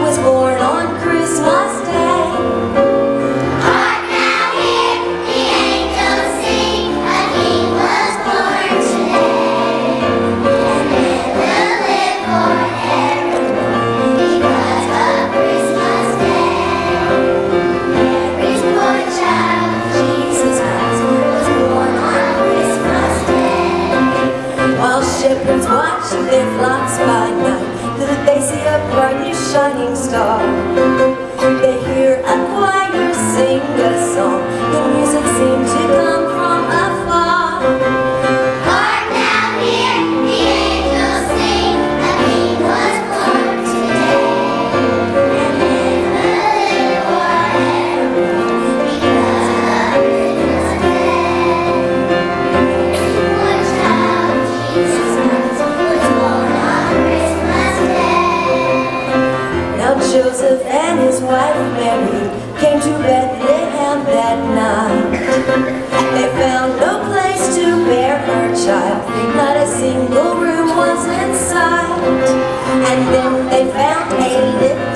was born on Christmas Day. Hark now, hear the angels sing, a King was born today. And men will live forevermore because of Christmas Day. Mary's boy child, Jesus Christ, was born on Christmas Day. While shepherds watch their flocks by night, they see a bright new shining star. They hear a choir sing a song. The music seemed to come from afar. Hark now, hear the angels sing, a King was born today. And men will live forevermore because of Christmas Day. Mary's boy child, Jesus Christ, was born on Christmas Day. Now Joseph and his wife Mary came to Bethlehem that night. They found no place to bear her child, not a single room was in sight. And then they found a little